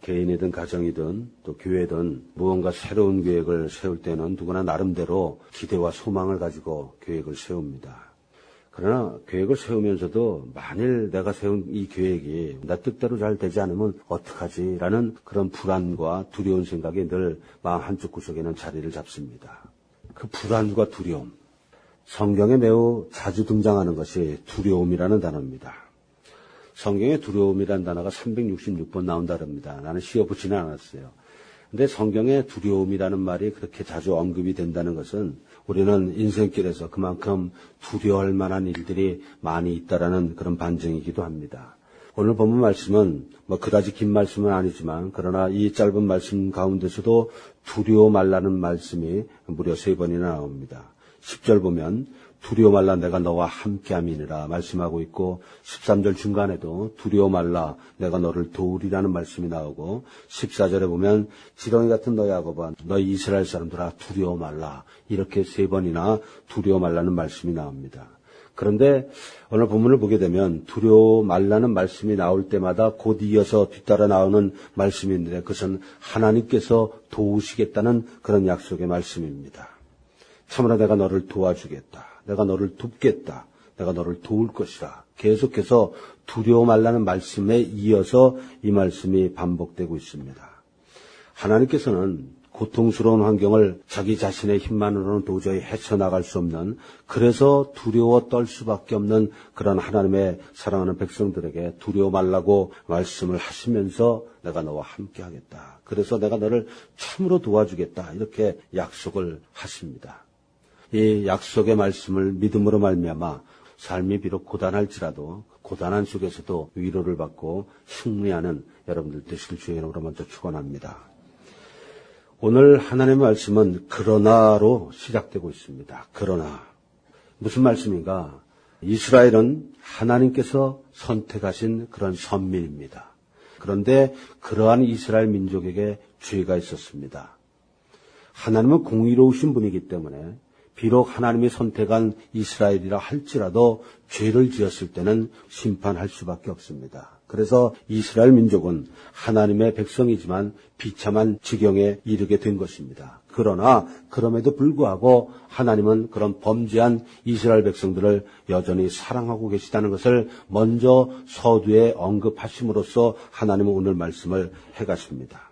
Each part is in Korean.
개인이든 가정이든 또 교회든 무언가 새로운 계획을 세울 때는 누구나 나름대로 기대와 소망을 가지고 계획을 세웁니다. 그러나 계획을 세우면서도 만일 내가 세운 이 계획이 내 뜻대로 잘 되지 않으면 어떡하지? 라는 그런 불안과 두려운 생각이 늘 마음 한쪽 구석에는 자리를 잡습니다. 그 불안과 두려움, 성경에 매우 자주 등장하는 것이 두려움이라는 단어입니다. 성경에 두려움이라는 단어가 366번 나온다 그럽니다. 나는 씌워붙지는 않았어요. 근데 성경에 두려움이라는 말이 그렇게 자주 언급이 된다는 것은 우리는 인생길에서 그만큼 두려워할 만한 일들이 많이 있다라는 그런 반증이기도 합니다. 오늘 본문 말씀은 그다지 긴 말씀은 아니지만 그러나 이 짧은 말씀 가운데서도 두려워 말라는 말씀이 무려 3번이나 나옵니다. 10절 보면 두려워 말라 내가 너와 함께함이니라 말씀하고 있고 13절 중간에도 두려워 말라 내가 너를 도우리라는 말씀이 나오고 14절에 보면 지렁이 같은 너희 야곱아 너희 이스라엘 사람들아 두려워 말라 이렇게 3번이나 두려워 말라는 말씀이 나옵니다. 그런데 오늘 본문을 보게 되면 두려워 말라는 말씀이 나올 때마다 곧 이어서 뒤따라 나오는 말씀인데 그것은 하나님께서 도우시겠다는 그런 약속의 말씀입니다. 참으로 내가 너를 도와주겠다. 내가 너를 돕겠다. 내가 너를 도울 것이라. 계속해서 두려워 말라는 말씀에 이어서 이 말씀이 반복되고 있습니다. 하나님께서는 고통스러운 환경을 자기 자신의 힘만으로는 도저히 헤쳐나갈 수 없는 그래서 두려워 떨 수밖에 없는 그런 하나님의 사랑하는 백성들에게 두려워 말라고 말씀을 하시면서 내가 너와 함께 하겠다. 그래서 내가 너를 참으로 도와주겠다. 이렇게 약속을 하십니다. 이 약속의 말씀을 믿음으로 말미암아 삶이 비록 고단할지라도 고단한 속에서도 위로를 받고 승리하는 여러분들 되실 주의 이름으로 먼저 축원합니다. 오늘 하나님의 말씀은 그러나로 시작되고 있습니다. 그러나 무슨 말씀인가? 이스라엘은 하나님께서 선택하신 그런 선민입니다. 그런데 그러한 이스라엘 민족에게 죄가 있었습니다. 하나님은 공의로우신 분이기 때문에 비록 하나님이 선택한 이스라엘이라 할지라도 죄를 지었을 때는 심판할 수밖에 없습니다. 그래서 이스라엘 민족은 하나님의 백성이지만 비참한 지경에 이르게 된 것입니다. 그러나 그럼에도 불구하고 하나님은 그런 범죄한 이스라엘 백성들을 여전히 사랑하고 계시다는 것을 먼저 서두에 언급하심으로써 하나님은 오늘 말씀을 해가십니다.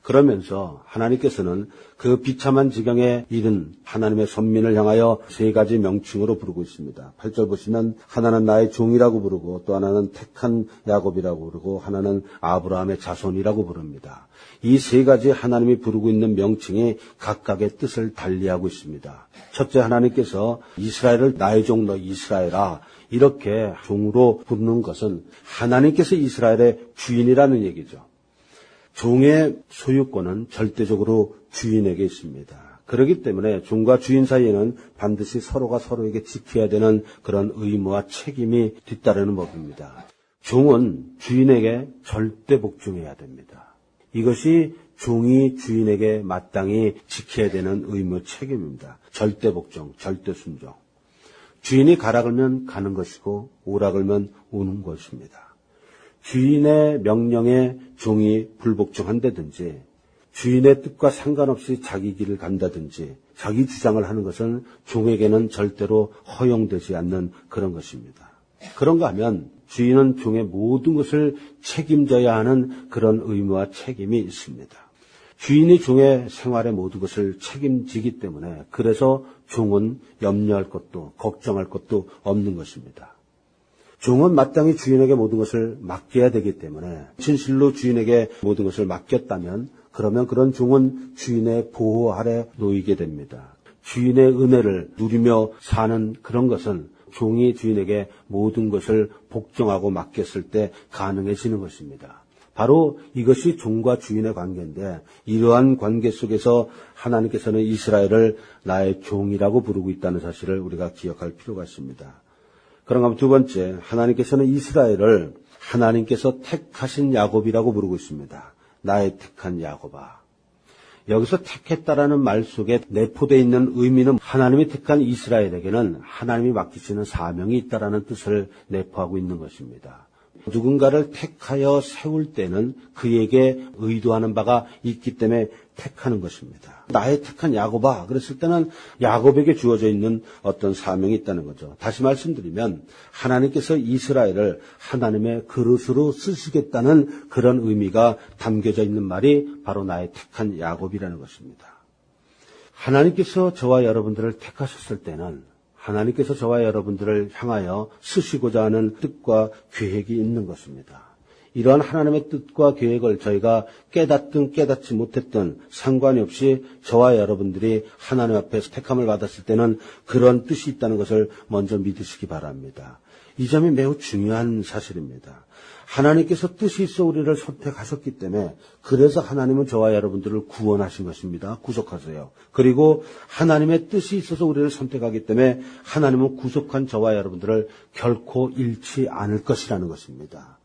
그러면서 하나님께서는 그 비참한 지경에 이른 하나님의 선민을 향하여 3가지 명칭으로 부르고 있습니다. 8절 보시면 하나는 나의 종이라고 부르고 또 하나는 택한 야곱이라고 부르고 하나는 아브라함의 자손이라고 부릅니다. 이 3가지 하나님이 부르고 있는 명칭이 각각의 뜻을 달리하고 있습니다. 첫째 하나님께서 이스라엘을 나의 종 너 이스라엘아 이렇게 종으로 부르는 것은 하나님께서 이스라엘의 주인이라는 얘기죠. 종의 소유권은 절대적으로 주인에게 있습니다. 그렇기 때문에 종과 주인 사이에는 반드시 서로가 서로에게 지켜야 되는 그런 의무와 책임이 뒤따르는 법입니다. 종은 주인에게 절대 복종해야 됩니다. 이것이 종이 주인에게 마땅히 지켜야 되는 의무 책임입니다. 절대 복종, 절대 순종. 주인이 가라 그러면 가는 것이고 오라 그러면 오는 것입니다. 주인의 명령에 종이 불복종한다든지 주인의 뜻과 상관없이 자기 길을 간다든지 자기 주장을 하는 것은 종에게는 절대로 허용되지 않는 그런 것입니다. 그런가 하면 주인은 종의 모든 것을 책임져야 하는 그런 의무와 책임이 있습니다. 주인이 종의 생활의 모든 것을 책임지기 때문에 그래서 종은 염려할 것도 걱정할 것도 없는 것입니다. 종은 마땅히 주인에게 모든 것을 맡겨야 되기 때문에 진실로 주인에게 모든 것을 맡겼다면 그러면 그런 종은 주인의 보호 아래 놓이게 됩니다. 주인의 은혜를 누리며 사는 그런 것은 종이 주인에게 모든 것을 복종하고 맡겼을 때 가능해지는 것입니다. 바로 이것이 종과 주인의 관계인데 이러한 관계 속에서 하나님께서는 이스라엘을 나의 종이라고 부르고 있다는 사실을 우리가 기억할 필요가 있습니다. 그런가 하면 2번째, 하나님께서는 이스라엘을 하나님께서 택하신 야곱이라고 부르고 있습니다. 나의 택한 야곱아. 여기서 택했다라는 말 속에 내포되어 있는 의미는 하나님이 택한 이스라엘에게는 하나님이 맡기시는 사명이 있다라는 뜻을 내포하고 있는 것입니다. 누군가를 택하여 세울 때는 그에게 의도하는 바가 있기 때문에 택하는 것입니다. 나의 택한 야곱아 그랬을 때는 야곱에게 주어져 있는 어떤 사명이 있다는 거죠. 다시 말씀드리면 하나님께서 이스라엘을 하나님의 그릇으로 쓰시겠다는 그런 의미가 담겨져 있는 말이 바로 나의 택한 야곱이라는 것입니다. 하나님께서 저와 여러분들을 택하셨을 때는 하나님께서 저와 여러분들을 향하여 쓰시고자 하는 뜻과 계획이 있는 것입니다. 이러한 하나님의 뜻과 계획을 저희가 깨닫든 깨닫지 못했든 상관이 없이 저와 여러분들이 하나님 앞에서 택함을 받았을 때는 그런 뜻이 있다는 것을 먼저 믿으시기 바랍니다. 이 점이 매우 중요한 사실입니다. 하나님께서 뜻이 있어 우리를 선택하셨기 때문에 그래서 하나님은 저와 여러분들을 구원하신 것입니다. 구속하세요. 그리고 하나님의 뜻이 있어서 우리를 선택하기 때문에 하나님은 구속한 저와 여러분들을 결코 잃지 않을 것이라는 것입니다.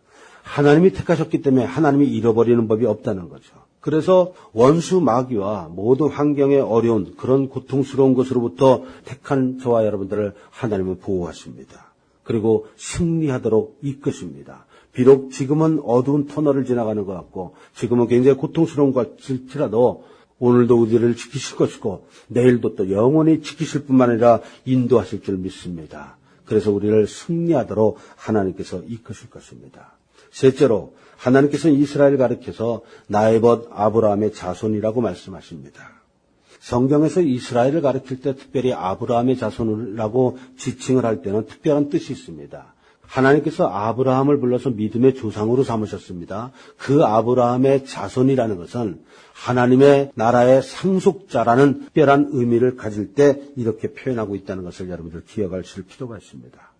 하나님이 택하셨기 때문에 하나님이 잃어버리는 법이 없다는 거죠. 그래서 원수 마귀와 모든 환경에 어려운 그런 고통스러운 것으로부터 택한 저와 여러분들을 하나님은 보호하십니다. 그리고 승리하도록 이끄십니다. 비록 지금은 어두운 터널을 지나가는 것 같고 지금은 굉장히 고통스러운 것 같을지라도 오늘도 우리를 지키실 것이고 내일도 또 영원히 지키실 뿐만 아니라 인도하실 줄 믿습니다. 그래서 우리를 승리하도록 하나님께서 이끄실 것입니다. 셋째로 하나님께서는 이스라엘을 가리켜서 나에봇 아브라함의 자손이라고 말씀하십니다. 성경에서 이스라엘을 가리킬 때 특별히 아브라함의 자손이라고 지칭을 할 때는 특별한 뜻이 있습니다. 하나님께서 아브라함을 불러서 믿음의 조상으로 삼으셨습니다. 그 아브라함의 자손이라는 것은 하나님의 나라의 상속자라는 특별한 의미를 가질 때 이렇게 표현하고 있다는 것을 여러분들 기억하실 필요가 있습니다.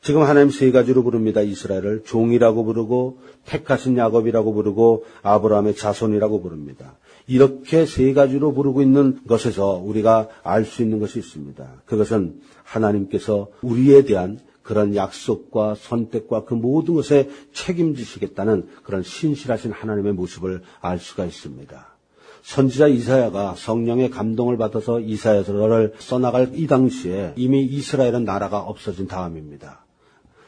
지금 하나님 세 가지로 부릅니다. 이스라엘을 종이라고 부르고 택하신 야곱이라고 부르고 아브라함의 자손이라고 부릅니다. 이렇게 세 가지로 부르고 있는 것에서 우리가 알 수 있는 것이 있습니다. 그것은 하나님께서 우리에 대한 그런 약속과 선택과 그 모든 것에 책임지시겠다는 그런 신실하신 하나님의 모습을 알 수가 있습니다. 선지자 이사야가 성령의 감동을 받아서 이사야서를 써나갈 이 당시에 이미 이스라엘은 나라가 없어진 다음입니다.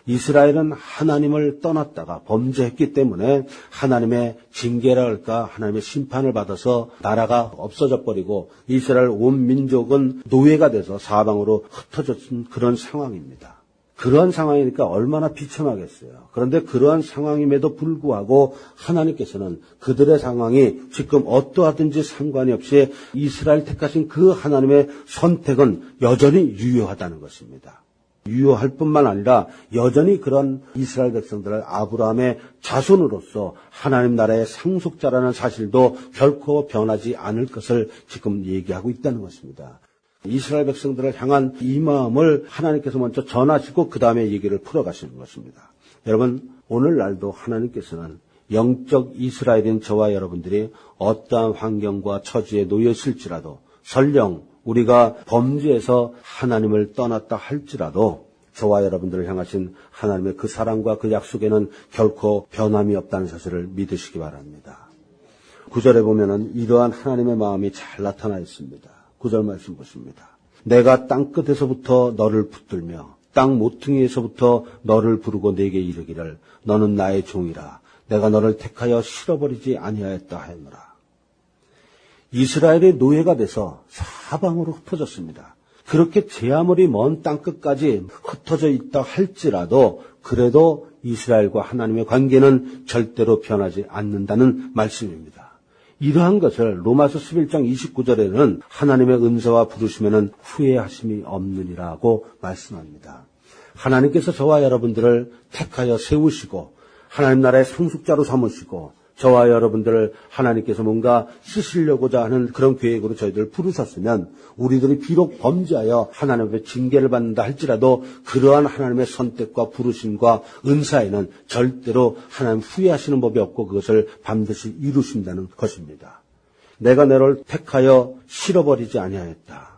이스라엘은 하나님을 떠났다가 범죄했기 때문에 하나님의 징계라 할까 하나님의 심판을 받아서 나라가 없어져 버리고 이스라엘 온 민족은 노예가 돼서 사방으로 흩어졌던 그런 상황입니다. 그러한 상황이니까 얼마나 비참하겠어요. 그런데 그러한 상황임에도 불구하고 하나님께서는 그들의 상황이 지금 어떠하든지 상관이 없이 이스라엘 택하신 그 하나님의 선택은 여전히 유효하다는 것입니다. 유효할 뿐만 아니라 여전히 그런 이스라엘 백성들을 아브라함의 자손으로서 하나님 나라의 상속자라는 사실도 결코 변하지 않을 것을 지금 얘기하고 있다는 것입니다. 이스라엘 백성들을 향한 이 마음을 하나님께서 먼저 전하시고 그 다음에 얘기를 풀어가시는 것입니다. 여러분 오늘날도 하나님께서는 영적 이스라엘인 저와 여러분들이 어떠한 환경과 처지에 놓여 있을지라도 설령 우리가 범죄에서 하나님을 떠났다 할지라도 저와 여러분들을 향하신 하나님의 그 사랑과 그 약속에는 결코 변함이 없다는 사실을 믿으시기 바랍니다. 9절에 보면은 이러한 하나님의 마음이 잘 나타나 있습니다. 9절 말씀 보십니다. 내가 땅끝에서부터 너를 붙들며 땅 모퉁이에서부터 너를 부르고 내게 이르기를 너는 나의 종이라 내가 너를 택하여 실어버리지 아니하였다 하였노라. 이스라엘의 노예가 돼서 사방으로 흩어졌습니다. 그렇게 제 아무리 먼 땅끝까지 흩어져 있다 할지라도 그래도 이스라엘과 하나님의 관계는 절대로 변하지 않는다는 말씀입니다. 이러한 것을 로마서 11장 29절에는 하나님의 은사와 부르심에는 후회하심이 없느니라고 말씀합니다. 하나님께서 저와 여러분들을 택하여 세우시고 하나님 나라의 상속자로 삼으시고 저와 여러분들을 하나님께서 뭔가 쓰시려고자 하는 그런 계획으로 저희들을 부르셨으면 우리들이 비록 범죄하여 하나님의 징계를 받는다 할지라도 그러한 하나님의 선택과 부르심과 은사에는 절대로 하나님 후회하시는 법이 없고 그것을 반드시 이루신다는 것입니다. 내가 너를 택하여 실어버리지 아니하였다.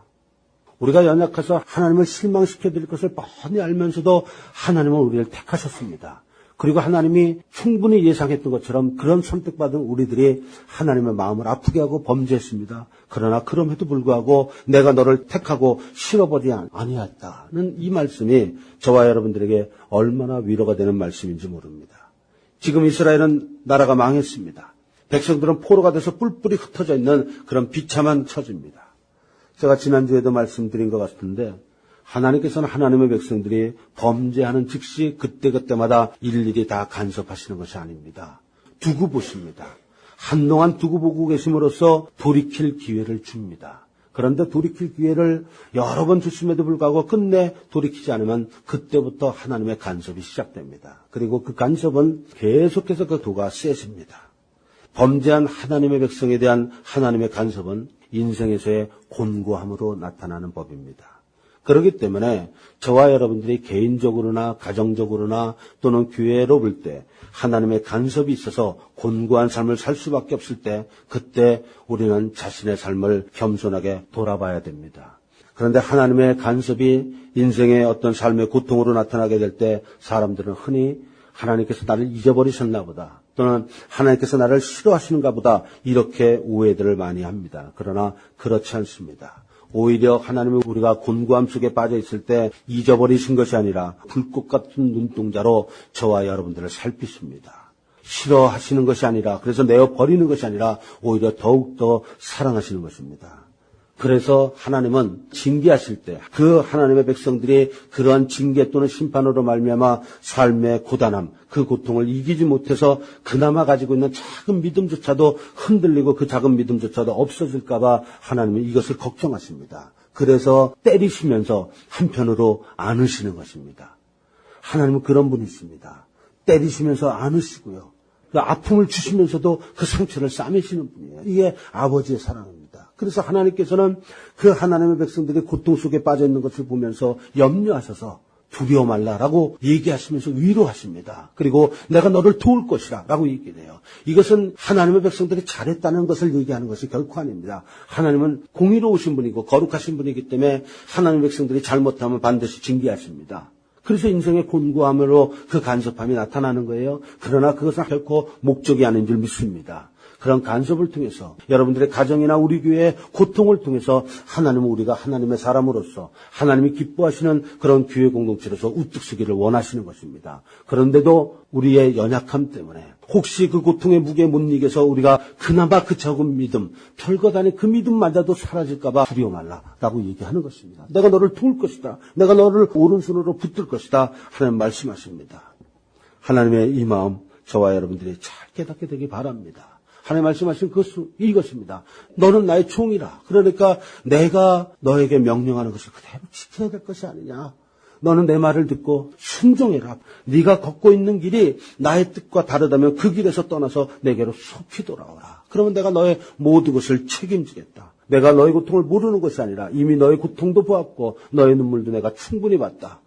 우리가 연약해서 하나님을 실망시켜드릴 것을 뻔히 알면서도 하나님은 우리를 택하셨습니다. 그리고 하나님이 충분히 예상했던 것처럼 그런 선택받은 우리들이 하나님의 마음을 아프게 하고 범죄했습니다. 그러나 그럼에도 불구하고 내가 너를 택하고 실어버리지 아니하였다는 이 말씀이 저와 여러분들에게 얼마나 위로가 되는 말씀인지 모릅니다. 지금 이스라엘은 나라가 망했습니다. 백성들은 포로가 돼서 뿔뿔이 흩어져 있는 그런 비참한 처지입니다. 제가 지난주에도 말씀드린 것 같은데 하나님께서는 하나님의 백성들이 범죄하는 즉시 그때그때마다 일일이 다 간섭하시는 것이 아닙니다. 두고 보십니다. 한동안 두고 보고 계심으로써 돌이킬 기회를 줍니다. 그런데 돌이킬 기회를 여러 번 줬음에도 불구하고 끝내 돌이키지 않으면 그때부터 하나님의 간섭이 시작됩니다. 그리고 그 간섭은 계속해서 그 도가 세집니다. 범죄한 하나님의 백성에 대한 하나님의 간섭은 인생에서의 곤고함으로 나타나는 법입니다. 그렇기 때문에 저와 여러분들이 개인적으로나 가정적으로나 또는 교회로 볼 때 하나님의 간섭이 있어서 곤고한 삶을 살 수밖에 없을 때 그때 우리는 자신의 삶을 겸손하게 돌아봐야 됩니다. 그런데 하나님의 간섭이 인생의 어떤 삶의 고통으로 나타나게 될 때 사람들은 흔히 하나님께서 나를 잊어버리셨나 보다 또는 하나님께서 나를 싫어하시는가 보다 이렇게 오해들을 많이 합니다. 그러나 그렇지 않습니다. 오히려 하나님이 우리가 곤고함 속에 빠져 있을 때 잊어버리신 것이 아니라 불꽃 같은 눈동자로 저와 여러분들을 살피십니다. 싫어하시는 것이 아니라 그래서 내어버리는 것이 아니라 오히려 더욱더 사랑하시는 것입니다. 그래서 하나님은 징계하실 때 그 하나님의 백성들이 그러한 징계 또는 심판으로 말미암아 삶의 고단함, 그 고통을 이기지 못해서 그나마 가지고 있는 작은 믿음조차도 흔들리고 그 작은 믿음조차도 없어질까 봐 하나님은 이것을 걱정하십니다. 그래서 때리시면서 한편으로 안으시는 것입니다. 하나님은 그런 분이십니다. 때리시면서 안으시고요. 그 아픔을 주시면서도 그 상처를 싸매시는 분이에요. 이게 아버지의 사랑입니다. 그래서 하나님께서는 그 하나님의 백성들이 고통 속에 빠져 있는 것을 보면서 염려하셔서 두려워 말라라고 얘기하시면서 위로하십니다. 그리고 내가 너를 도울 것이라 라고 얘기를 해요. 이것은 하나님의 백성들이 잘했다는 것을 얘기하는 것이 결코 아닙니다. 하나님은 공의로우신 분이고 거룩하신 분이기 때문에 하나님의 백성들이 잘못하면 반드시 징계하십니다. 그래서 인생의 곤고함으로 그 간섭함이 나타나는 거예요. 그러나 그것은 결코 목적이 아닌 줄 믿습니다. 그런 간섭을 통해서 여러분들의 가정이나 우리 교회의 고통을 통해서 하나님은 우리가 하나님의 사람으로서 하나님이 기뻐하시는 그런 교회 공동체로서 우뚝 서기를 원하시는 것입니다. 그런데도 우리의 연약함 때문에 혹시 그 고통의 무게에 못 이겨서 우리가 그나마 그 적은 믿음, 별것 아닌 그 믿음마저도 사라질까 봐 두려워 말라라고 얘기하는 것입니다. 내가 너를 도울 것이다. 내가 너를 오른손으로 붙들 것이다. 하나님 말씀하십니다. 하나님의 이 마음 저와 여러분들이 잘 깨닫게 되기 바랍니다. 하나님 말씀하신 그것은 이것입니다. 너는 나의 종이라. 그러니까 내가 너에게 명령하는 것을 그대로 지켜야 될 것이 아니냐. 너는 내 말을 듣고 순종해라. 네가 걷고 있는 길이 나의 뜻과 다르다면 그 길에서 떠나서 내게로 속히 돌아오라. 그러면 내가 너의 모든 것을 책임지겠다. 내가 너의 고통을 모르는 것이 아니라 이미 너의 고통도 보았고 너의 눈물도 내가 충분히 봤다.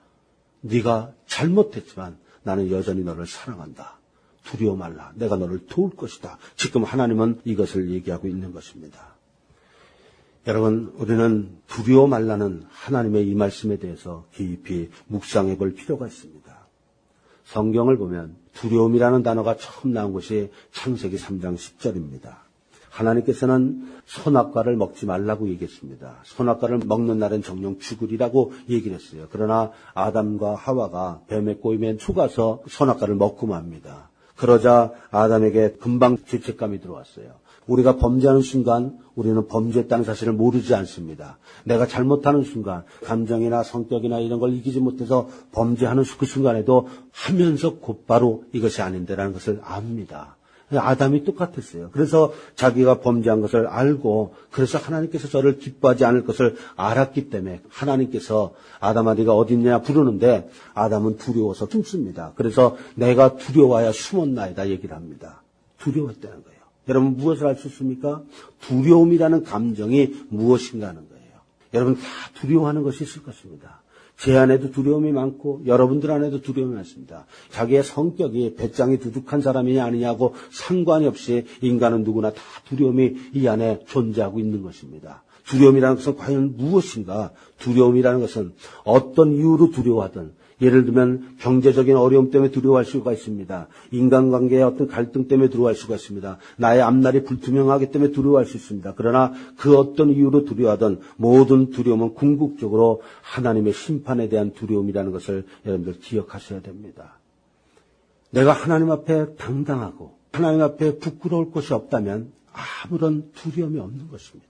네가 잘못했지만 나는 여전히 너를 사랑한다. 두려워 말라. 내가 너를 도울 것이다. 지금 하나님은 이것을 얘기하고 있는 것입니다. 여러분, 우리는 두려워 말라는 하나님의 이 말씀에 대해서 깊이 묵상해 볼 필요가 있습니다. 성경을 보면 두려움이라는 단어가 처음 나온 것이 창세기 3장 10절입니다. 하나님께서는 선악과를 먹지 말라고 얘기했습니다. 선악과를 먹는 날은 정령 죽으리라고 얘기를 했어요. 그러나 아담과 하와가 뱀의 꼬임에 속아서 선악과를 먹고 맙니다. 그러자 아담에게 금방 죄책감이 들어왔어요. 우리가 범죄하는 순간 우리는 범죄했다는 사실을 모르지 않습니다. 내가 잘못하는 순간 감정이나 성격이나 이런 걸 이기지 못해서 범죄하는 그 순간에도 하면서 곧바로 이것이 아닌데라는 것을 압니다. 아담이 똑같았어요. 그래서 자기가 범죄한 것을 알고 그래서 하나님께서 저를 기뻐하지 않을 것을 알았기 때문에 하나님께서 아담아 네가 어디 있냐 부르는데 아담은 두려워서 숨습니다. 그래서 내가 두려워야 숨었나이다 얘기를 합니다. 두려웠다는 거예요. 여러분 무엇을 알 수 있습니까? 두려움이라는 감정이 무엇인가 하는 거예요. 여러분 다 두려워하는 것이 있을 것입니다. 제 안에도 두려움이 많고 여러분들 안에도 두려움이 많습니다. 자기의 성격이 배짱이 두둑한 사람이냐 아니냐고 상관이 없이 인간은 누구나 다 두려움이 이 안에 존재하고 있는 것입니다. 두려움이라는 것은 과연 무엇인가? 두려움이라는 것은 어떤 이유로 두려워하든 예를 들면 경제적인 어려움 때문에 두려워할 수가 있습니다. 인간관계의 어떤 갈등 때문에 두려워할 수가 있습니다. 나의 앞날이 불투명하기 때문에 두려워할 수 있습니다. 그러나 그 어떤 이유로 두려워하던 모든 두려움은 궁극적으로 하나님의 심판에 대한 두려움이라는 것을 여러분들 기억하셔야 됩니다. 내가 하나님 앞에 당당하고 하나님 앞에 부끄러울 것이 없다면 아무런 두려움이 없는 것입니다.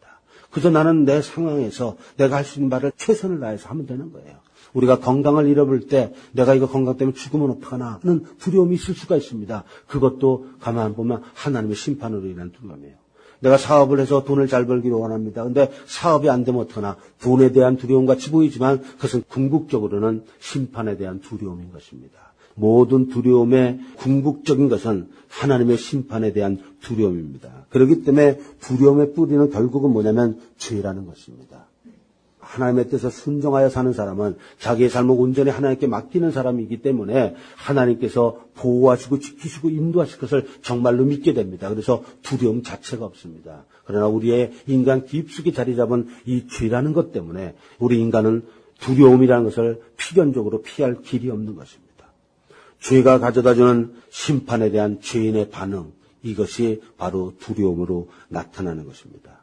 그저 나는 내 상황에서 내가 할 수 있는 말을 최선을 다해서 하면 되는 거예요. 우리가 건강을 잃어버릴 때 내가 이거 건강 때문에 죽으면 어떡하나 하는 두려움이 있을 수가 있습니다. 그것도 가만 보면 하나님의 심판으로 인한 두려움이에요. 내가 사업을 해서 돈을 잘 벌기를 원합니다. 근데 사업이 안 되면 어떡하나. 돈에 대한 두려움 같이 보이지만 그것은 궁극적으로는 심판에 대한 두려움인 것입니다. 모든 두려움의 궁극적인 것은 하나님의 심판에 대한 두려움입니다. 그렇기 때문에 두려움의 뿌리는 결국은 뭐냐면 죄라는 것입니다. 하나님의 뜻에 순종하여 사는 사람은 자기의 삶을 온전히 하나님께 맡기는 사람이기 때문에 하나님께서 보호하시고 지키시고 인도하실 것을 정말로 믿게 됩니다. 그래서 두려움 자체가 없습니다. 그러나 우리의 인간 깊숙이 자리 잡은 이 죄라는 것 때문에 우리 인간은 두려움이라는 것을 필연적으로 피할 길이 없는 것입니다. 죄가 가져다주는 심판에 대한 죄인의 반응, 이것이 바로 두려움으로 나타나는 것입니다.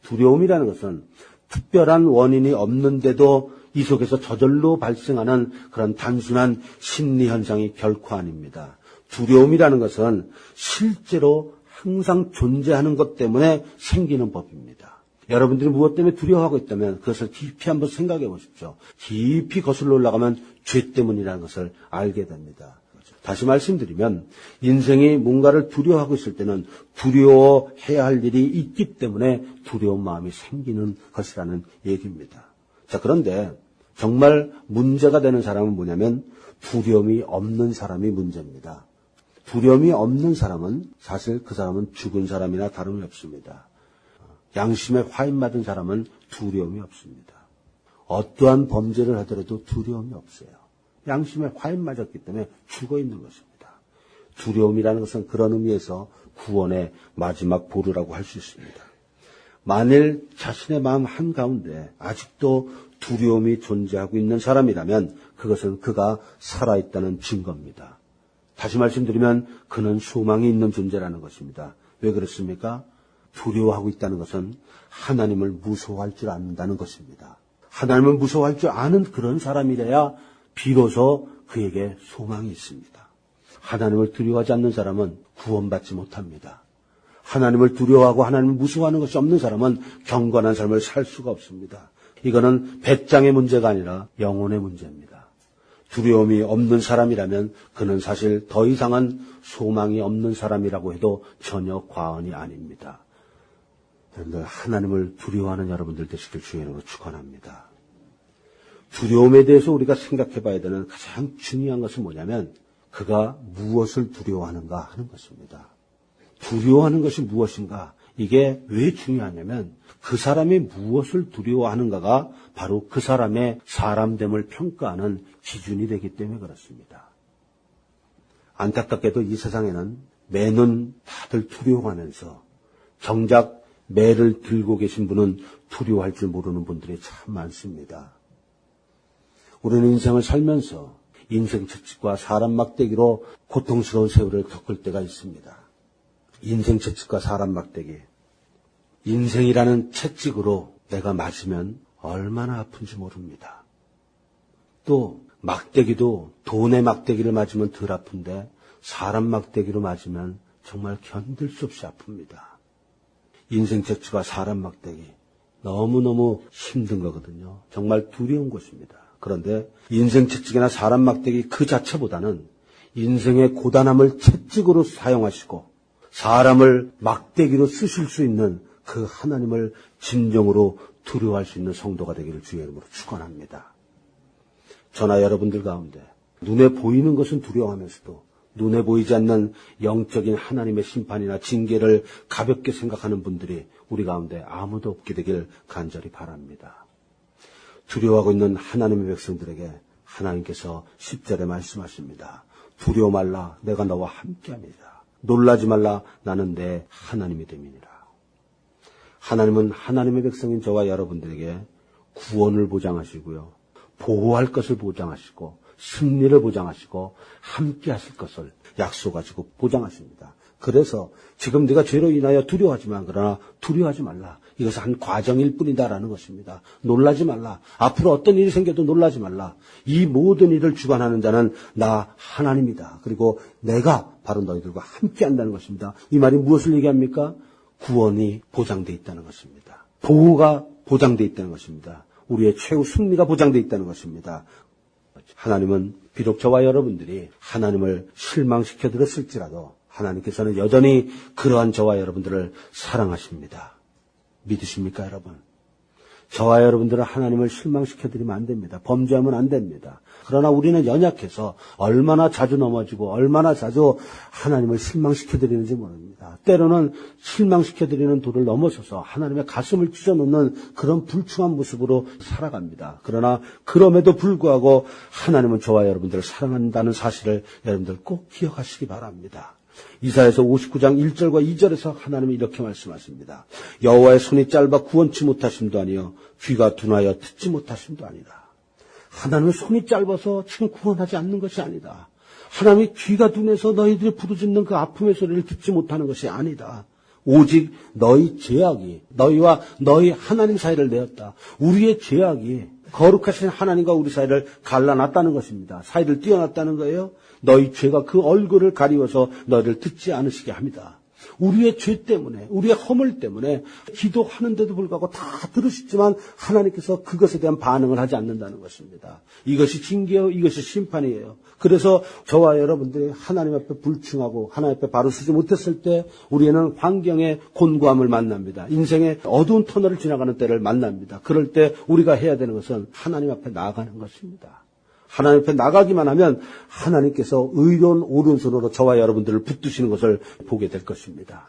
두려움이라는 것은 특별한 원인이 없는데도 이 속에서 저절로 발생하는 그런 단순한 심리 현상이 결코 아닙니다. 두려움이라는 것은 실제로 항상 존재하는 것 때문에 생기는 법입니다. 여러분들이 무엇 때문에 두려워하고 있다면 그것을 깊이 한번 생각해 보십시오. 깊이 거슬러 올라가면 죄 때문이라는 것을 알게 됩니다. 다시 말씀드리면 인생이 뭔가를 두려워하고 있을 때는 두려워해야 할 일이 있기 때문에 두려운 마음이 생기는 것이라는 얘기입니다. 자, 그런데 정말 문제가 되는 사람은 뭐냐면 두려움이 없는 사람이 문제입니다. 두려움이 없는 사람은 사실 그 사람은 죽은 사람이나 다름이 없습니다. 양심에 화인맞은 사람은 두려움이 없습니다. 어떠한 범죄를 하더라도 두려움이 없어요. 양심에 화인 맞았기 때문에 죽어 있는 것입니다. 두려움이라는 것은 그런 의미에서 구원의 마지막 보루라고 할 수 있습니다. 만일 자신의 마음 한가운데 아직도 두려움이 존재하고 있는 사람이라면 그것은 그가 살아있다는 증거입니다. 다시 말씀드리면 그는 소망이 있는 존재라는 것입니다. 왜 그렇습니까? 두려워하고 있다는 것은 하나님을 무서워할 줄 안다는 것입니다. 하나님을 무서워할 줄 아는 그런 사람이래야 비로소 그에게 소망이 있습니다. 하나님을 두려워하지 않는 사람은 구원받지 못합니다. 하나님을 두려워하고 하나님을 무서워하는 것이 없는 사람은 경건한 삶을 살 수가 없습니다. 이거는 배짱의 문제가 아니라 영혼의 문제입니다. 두려움이 없는 사람이라면 그는 사실 더 이상은 소망이 없는 사람이라고 해도 전혀 과언이 아닙니다. 여러분들 하나님을 두려워하는 여러분들 되시길 주의 이름으로 축원합니다. 두려움에 대해서 우리가 생각해 봐야 되는 가장 중요한 것은 뭐냐면 그가 무엇을 두려워하는가 하는 것입니다. 두려워하는 것이 무엇인가? 이게 왜 중요하냐면 그 사람이 무엇을 두려워하는가가 바로 그 사람의 사람됨을 평가하는 기준이 되기 때문에 그렇습니다. 안타깝게도 이 세상에는 매는 다들 두려워하면서 정작 매를 들고 계신 분은 두려워할 줄 모르는 분들이 참 많습니다. 우리는 인생을 살면서 인생 채찍과 사람 막대기로 고통스러운 세월을 겪을 때가 있습니다. 인생 채찍과 사람 막대기. 인생이라는 채찍으로 내가 맞으면 얼마나 아픈지 모릅니다. 또 막대기도 돈의 막대기를 맞으면 덜 아픈데 사람 막대기로 맞으면 정말 견딜 수 없이 아픕니다. 인생 채찍과 사람 막대기 너무너무 힘든 거거든요. 정말 두려운 것입니다. 그런데 인생 채찍이나 사람 막대기 그 자체보다는 인생의 고단함을 채찍으로 사용하시고 사람을 막대기로 쓰실 수 있는 그 하나님을 진정으로 두려워할 수 있는 성도가 되기를 주의 이름으로 축원합니다. 저나 여러분들 가운데 눈에 보이는 것은 두려워하면서도 눈에 보이지 않는 영적인 하나님의 심판이나 징계를 가볍게 생각하는 분들이 우리 가운데 아무도 없게 되길 간절히 바랍니다. 두려워하고 있는 하나님의 백성들에게 하나님께서 10절에 말씀하십니다. 두려워 말라, 내가 너와 함께합니다. 놀라지 말라, 나는 내 하나님이 됨이니라. 하나님은 하나님의 백성인 저와 여러분들에게 구원을 보장하시고요, 보호할 것을 보장하시고 승리를 보장하시고 함께 하실 것을 약속하시고 보장하십니다. 그래서 지금 네가 죄로 인하여 두려워하지만 그러나 두려워하지 말라. 이것은 한 과정일 뿐이다라는 것입니다. 놀라지 말라. 앞으로 어떤 일이 생겨도 놀라지 말라. 이 모든 일을 주관하는 자는 나 하나님이다. 그리고 내가 바로 너희들과 함께 한다는 것입니다. 이 말이 무엇을 얘기합니까? 구원이 보장되어 있다는 것입니다. 보호가 보장되어 있다는 것입니다. 우리의 최후 승리가 보장되어 있다는 것입니다. 하나님은 비록 저와 여러분들이 하나님을 실망시켜 드렸을지라도 하나님께서는 여전히 그러한 저와 여러분들을 사랑하십니다. 믿으십니까, 여러분? 저와 여러분들은 하나님을 실망시켜드리면 안 됩니다. 범죄하면 안 됩니다. 그러나 우리는 연약해서 얼마나 자주 넘어지고 얼마나 자주 하나님을 실망시켜드리는지 모릅니다. 때로는 실망시켜드리는 도를 넘어서서 하나님의 가슴을 찢어놓는 그런 불충한 모습으로 살아갑니다. 그러나 그럼에도 불구하고 하나님은 저와 여러분들을 사랑한다는 사실을 여러분들 꼭 기억하시기 바랍니다. 이사야서 59장 1절과 2절에서 하나님은 이렇게 말씀하십니다. 여호와의 손이 짧아 구원치 못하심도 아니요 귀가 둔하여 듣지 못하심도 아니라. 하나님의 손이 짧아서 지금 구원하지 않는 것이 아니다. 하나님의 귀가 둔해서 너희들이 부르짖는 그 아픔의 소리를 듣지 못하는 것이 아니다. 오직 너희 죄악이 너희와 너희 하나님 사이를 내었다. 우리의 죄악이 거룩하신 하나님과 우리 사이를 갈라놨다는 것입니다. 사이를 띄어놨다는 거예요. 너희 죄가 그 얼굴을 가리워서 너희를 듣지 않으시게 합니다. 우리의 죄 때문에, 우리의 허물 때문에 기도하는데도 불구하고 다 들으시지만 하나님께서 그것에 대한 반응을 하지 않는다는 것입니다. 이것이 징계요, 이것이 심판이에요. 그래서 저와 여러분들이 하나님 앞에 불충하고 하나님 앞에 바로 서지 못했을 때 우리는 환경의 곤고함을 만납니다. 인생의 어두운 터널을 지나가는 때를 만납니다. 그럴 때 우리가 해야 되는 것은 하나님 앞에 나아가는 것입니다. 하나님 앞에 나가기만 하면 하나님께서 의로운 오른손으로 저와 여러분들을 붙드시는 것을 보게 될 것입니다.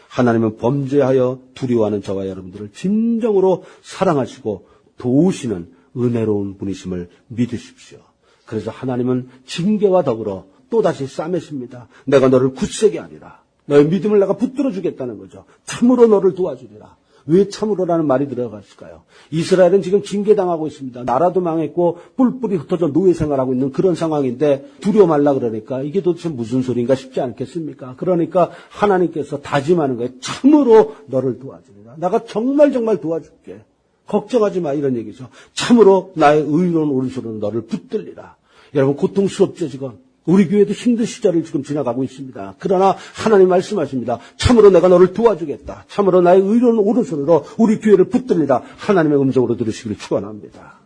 하나님은 범죄하여 두려워하는 저와 여러분들을 진정으로 사랑하시고 도우시는 은혜로운 분이심을 믿으십시오. 그래서 하나님은 징계와 더불어 또다시 싸매십니다. 내가 너를 굳세게 하리라. 너의 믿음을 내가 붙들어 주겠다는 거죠. 참으로 너를 도와주리라. 왜 참으로라는 말이 들어갔을까요? 이스라엘은 지금 징계당하고 있습니다. 나라도 망했고 뿔뿔이 흩어져 노예 생활하고 있는 그런 상황인데 두려워 말라 그러니까 이게 도대체 무슨 소리인가 싶지 않겠습니까? 그러니까 하나님께서 다짐하는 거예요. 참으로 너를 도와주리라. 내가 정말 도와줄게. 걱정하지 마 이런 얘기죠. 참으로 나의 의로운 오른손으로 너를 붙들리라. 여러분 고통스럽죠 지금. 우리 교회도 힘든 시절을 지금 지나가고 있습니다. 그러나 하나님 말씀하십니다. 참으로 내가 너를 도와주겠다. 참으로 나의 의로운 오른손으로 우리 교회를 붙들리라. 하나님의 음성으로 들으시기를 축원합니다.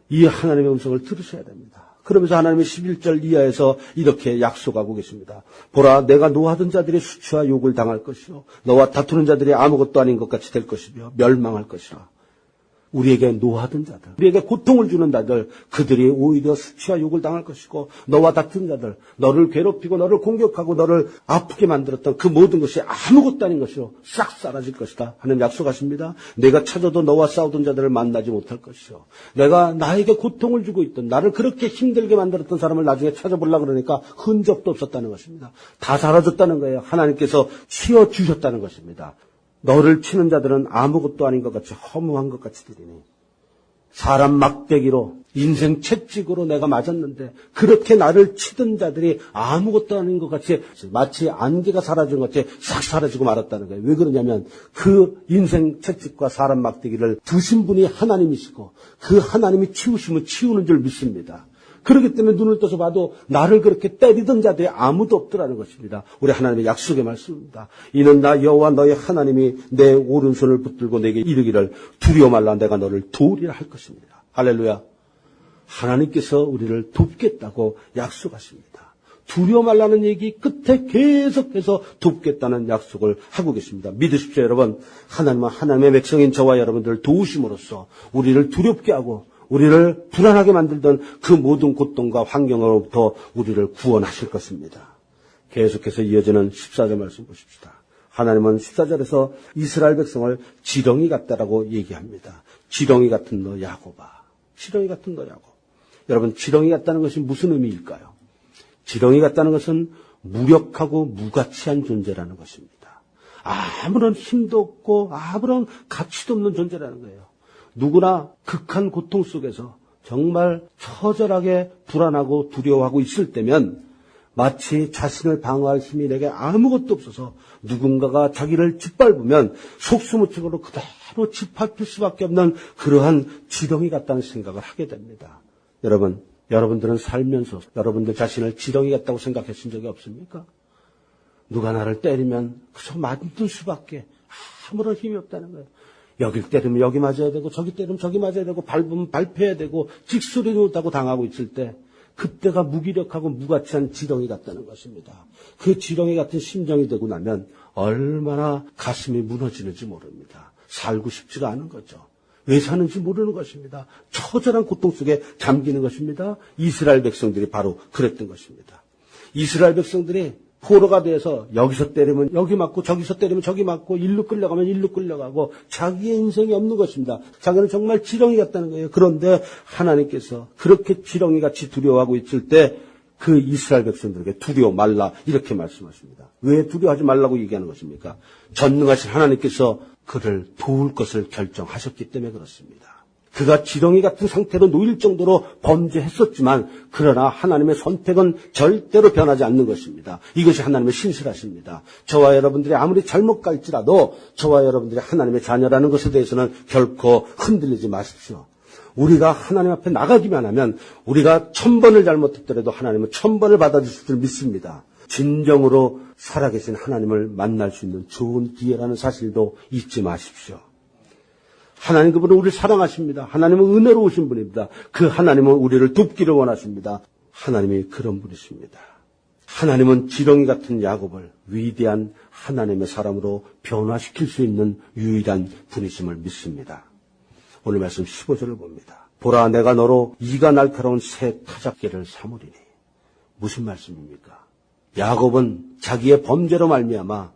이 하나님의 음성을 들으셔야 됩니다. 그러면서 하나님의 11절 이하에서 이렇게 약속하고 계십니다. 보라 내가 노하던 자들의 수치와 욕을 당할 것이요 너와 다투는 자들이 아무것도 아닌 것 같이 될 것이며 멸망할 것이라. 우리에게 노하던 자들, 우리에게 고통을 주는 자들, 그들이 오히려 수치와 욕을 당할 것이고 너와 다툰 자들, 너를 괴롭히고 너를 공격하고 너를 아프게 만들었던 그 모든 것이 아무것도 아닌 것이요 싹 사라질 것이다 하는 약속하십니다. 내가 찾아도 너와 싸우던 자들을 만나지 못할 것이요 내가 나에게 고통을 주고 있던 나를 그렇게 힘들게 만들었던 사람을 나중에 찾아보려고 그러니까 흔적도 없었다는 것입니다. 다 사라졌다는 거예요. 하나님께서 치워주셨다는 것입니다. 너를 치는 자들은 아무것도 아닌 것 같이 허무한 것 같이 들리니 사람 막대기로 인생 채찍으로 내가 맞았는데 그렇게 나를 치던 자들이 아무것도 아닌 것 같이 마치 안개가 사라진 것 같이 싹 사라지고 말았다는 거예요. 왜 그러냐면 그 인생 채찍과 사람 막대기를 두신 분이 하나님이시고 그 하나님이 치우시면 치우는 줄 믿습니다. 그렇기 때문에 눈을 떠서 봐도 나를 그렇게 때리던 자들이 아무도 없더라는 것입니다. 우리 하나님의 약속의 말씀입니다. 이는 나 여호와 너의 하나님이 내 오른손을 붙들고 내게 이르기를 두려워 말라 내가 너를 도우리라 할 것입니다. 할렐루야. 하나님께서 우리를 돕겠다고 약속하십니다. 두려워 말라는 얘기 끝에 계속해서 돕겠다는 약속을 하고 계십니다. 믿으십시오 여러분. 하나님은 하나님의 백성인 저와 여러분들을 도우심으로써 우리를 두렵게 하고 우리를 불안하게 만들던 그 모든 고통과 환경으로부터 우리를 구원하실 것입니다. 계속해서 이어지는 14절 말씀 보십시다. 하나님은 14절에서 이스라엘 백성을 지렁이 같다라고 얘기합니다. 지렁이 같은 너 야곱아. 지렁이 같은 너 야곱. 여러분 지렁이 같다는 것이 무슨 의미일까요? 지렁이 같다는 것은 무력하고 무가치한 존재라는 것입니다. 아무런 힘도 없고 아무런 가치도 없는 존재라는 거예요. 누구나 극한 고통 속에서 정말 처절하게 불안하고 두려워하고 있을 때면 마치 자신을 방어할 힘이 내게 아무것도 없어서 누군가가 자기를 짓밟으면 속수무책으로 그대로 짓밟힐 수밖에 없는 그러한 지렁이 같다는 생각을 하게 됩니다. 여러분들은 살면서 여러분들 자신을 지렁이 같다고 생각하신 적이 없습니까? 누가 나를 때리면 그저 맞을 수밖에 아무런 힘이 없다는 거예요. 여길 때리면 여기 맞아야 되고 저기 때리면 저기 맞아야 되고 밟으면 밟혀야 되고 찍소리도 못하고 당하고 있을 때 그때가 무기력하고 무가치한 지렁이 같다는 것입니다. 그 지렁이 같은 심정이 되고 나면 얼마나 가슴이 무너지는지 모릅니다. 살고 싶지가 않은 거죠. 왜 사는지 모르는 것입니다. 처절한 고통 속에 잠기는 것입니다. 이스라엘 백성들이 바로 그랬던 것입니다. 이스라엘 백성들이 포로가 돼서 여기서 때리면 여기 맞고 저기서 때리면 저기 맞고 일로 끌려가면 일로 끌려가고 자기의 인생이 없는 것입니다. 자기는 정말 지렁이 같다는 거예요. 그런데 하나님께서 그렇게 지렁이같이 두려워하고 있을 때 그 이스라엘 백성들에게 두려워 말라 이렇게 말씀하십니다. 왜 두려워하지 말라고 얘기하는 것입니까? 전능하신 하나님께서 그를 도울 것을 결정하셨기 때문에 그렇습니다. 그가 지렁이 같은 상태로 놓일 정도로 범죄했었지만 그러나 하나님의 선택은 절대로 변하지 않는 것입니다. 이것이 하나님의 신실하십니다. 저와 여러분들이 아무리 잘못 갈지라도 저와 여러분들이 하나님의 자녀라는 것에 대해서는 결코 흔들리지 마십시오. 우리가 하나님 앞에 나가기만 하면 우리가 1000번을 잘못했더라도 하나님은 1000번을 받아주실 줄 믿습니다. 진정으로 살아계신 하나님을 만날 수 있는 좋은 기회라는 사실도 잊지 마십시오. 하나님 그분은 우리를 사랑하십니다. 하나님은 은혜로우신 분입니다. 그 하나님은 우리를 돕기를 원하십니다. 하나님이 그런 분이십니다. 하나님은 지렁이 같은 야곱을 위대한 하나님의 사람으로 변화시킬 수 있는 유일한 분이심을 믿습니다. 오늘 말씀 15절을 봅니다. 보라 내가 너로 이가 날카로운 새 타작개를 삼으리니. 무슨 말씀입니까? 야곱은 자기의 범죄로 말미암아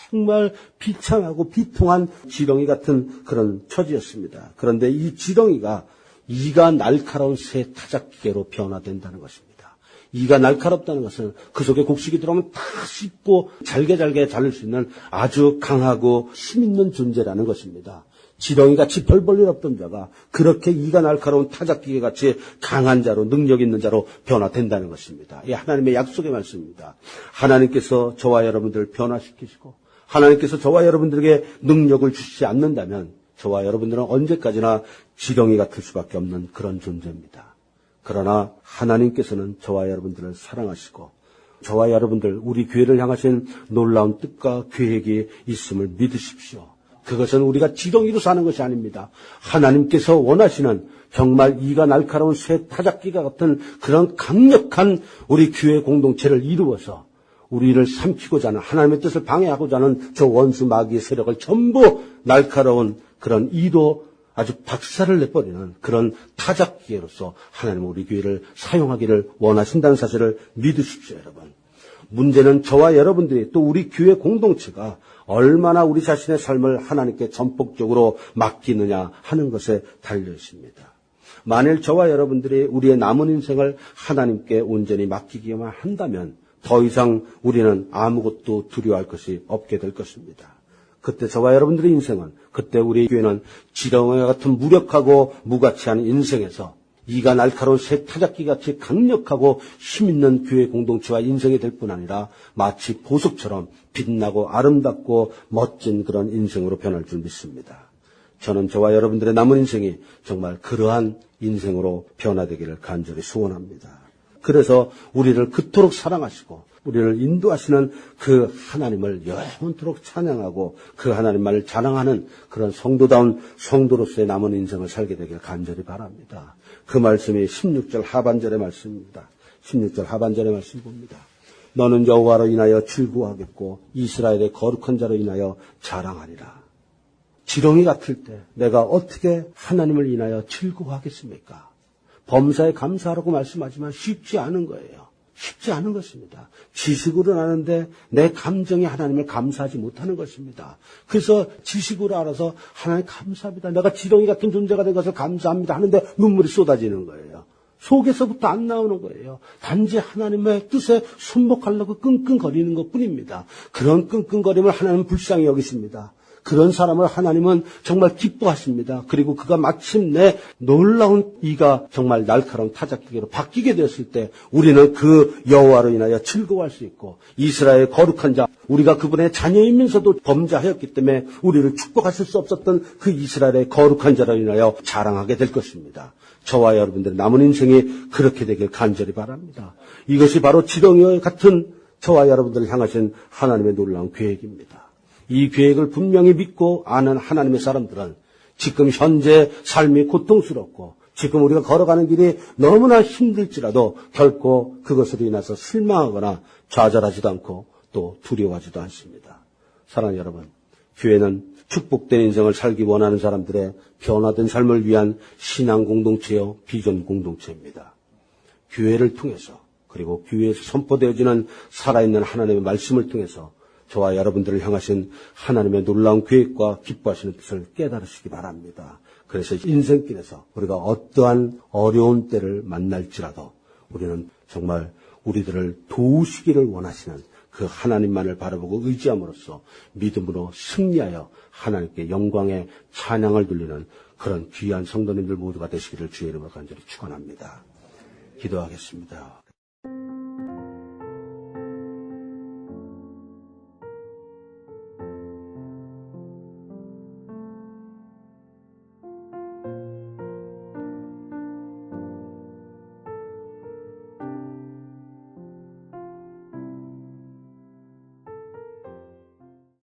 정말 비참하고 비통한 지렁이 같은 그런 처지였습니다. 그런데 이 지렁이가 이가 날카로운 새 타작개로 변화된다는 것입니다. 이가 날카롭다는 것은 그 속에 곡식이 들어오면 다 씹고 잘게 자를 수 있는 아주 강하고 힘있는 존재라는 것입니다. 지렁이같이 별 볼 일 없던 자가 그렇게 이가 날카로운 타작기계같이 강한 자로 능력 있는 자로 변화된다는 것입니다. 이 하나님의 약속의 말씀입니다. 하나님께서 저와 여러분들을 변화시키시고 하나님께서 저와 여러분들에게 능력을 주시지 않는다면 저와 여러분들은 언제까지나 지렁이 같을 수밖에 없는 그런 존재입니다. 그러나 하나님께서는 저와 여러분들을 사랑하시고 저와 여러분들 우리 교회를 향하신 놀라운 뜻과 계획이 있음을 믿으십시오. 그것은 우리가 지렁이로 사는 것이 아닙니다. 하나님께서 원하시는 정말 이가 날카로운 새 타작기가 같은 그런 강력한 우리 교회 공동체를 이루어서 우리를 삼키고자 하는 하나님의 뜻을 방해하고자 하는 저 원수 마귀의 세력을 전부 날카로운 그런 이로 아주 박살을 내버리는 그런 타작기로서 하나님은 우리 교회를 사용하기를 원하신다는 사실을 믿으십시오, 여러분. 문제는 저와 여러분들이 또 우리 교회 공동체가 얼마나 우리 자신의 삶을 하나님께 전폭적으로 맡기느냐 하는 것에 달려 있습니다. 만일 저와 여러분들이 우리의 남은 인생을 하나님께 온전히 맡기기만 한다면 더 이상 우리는 아무것도 두려워할 것이 없게 될 것입니다. 그때 저와 여러분들의 인생은, 그때 우리 교회는 지렁이 같은 무력하고 무가치한 인생에서 이가 날카로운 새 타작기같이 강력하고 힘있는 교회 공동체와 인생이 될 뿐 아니라 마치 보석처럼 빛나고 아름답고 멋진 그런 인생으로 변할 줄 믿습니다. 저는 저와 여러분들의 남은 인생이 정말 그러한 인생으로 변화되기를 간절히 소원합니다. 그래서 우리를 그토록 사랑하시고 우리를 인도하시는 그 하나님을 영원토록 찬양하고 그 하나님만을 자랑하는 그런 성도다운 성도로서의 남은 인생을 살게 되길 간절히 바랍니다. 그 말씀이 16절 하반절의 말씀입니다. 16절 하반절의 말씀 봅니다. 너는 여호와로 인하여 즐거워하겠고 이스라엘의 거룩한 자로 인하여 자랑하리라. 지렁이 같을 때 내가 어떻게 하나님을 인하여 즐거워하겠습니까? 범사에 감사하라고 말씀하지만 쉽지 않은 거예요. 쉽지 않은 것입니다. 지식으로는 아는데 내 감정이 하나님을 감사하지 못하는 것입니다. 그래서 지식으로 알아서 하나님 감사합니다. 내가 지렁이 같은 존재가 된 것을 감사합니다 하는데 눈물이 쏟아지는 거예요. 속에서부터 안 나오는 거예요. 단지 하나님의 뜻에 순복하려고 끙끙거리는 것뿐입니다. 그런 끙끙거림을 하나님은 불쌍히 여기십니다. 그런 사람을 하나님은 정말 기뻐하십니다. 그리고 그가 마침내 놀라운 이가 정말 날카로운 타작기계로 바뀌게 되었을 때 우리는 그 여호와로 인하여 즐거워할 수 있고 이스라엘의 거룩한 자, 우리가 그분의 자녀이면서도 범죄하였기 때문에 우리를 축복하실 수 없었던 그 이스라엘의 거룩한 자로 인하여 자랑하게 될 것입니다. 저와 여러분들의 남은 인생이 그렇게 되길 간절히 바랍니다. 이것이 바로 지렁이와 같은 저와 여러분들을 향하신 하나님의 놀라운 계획입니다. 이 계획을 분명히 믿고 아는 하나님의 사람들은 지금 현재 삶이 고통스럽고 지금 우리가 걸어가는 길이 너무나 힘들지라도 결코 그것으로 인해서 실망하거나 좌절하지도 않고 또 두려워하지도 않습니다. 사랑하는 여러분, 교회는 축복된 인생을 살기 원하는 사람들의 변화된 삶을 위한 신앙 공동체요 비전 공동체입니다. 교회를 통해서 그리고 교회에서 선포되어지는 살아있는 하나님의 말씀을 통해서 저와 여러분들을 향하신 하나님의 놀라운 계획과 기뻐하시는 뜻을 깨달으시기 바랍니다. 그래서 인생길에서 우리가 어떠한 어려운 때를 만날지라도 우리는 정말 우리들을 도우시기를 원하시는 그 하나님만을 바라보고 의지함으로써 믿음으로 승리하여 하나님께 영광의 찬양을 돌리는 그런 귀한 성도님들 모두가 되시기를 주의 이름으로 간절히 축원합니다. 기도하겠습니다.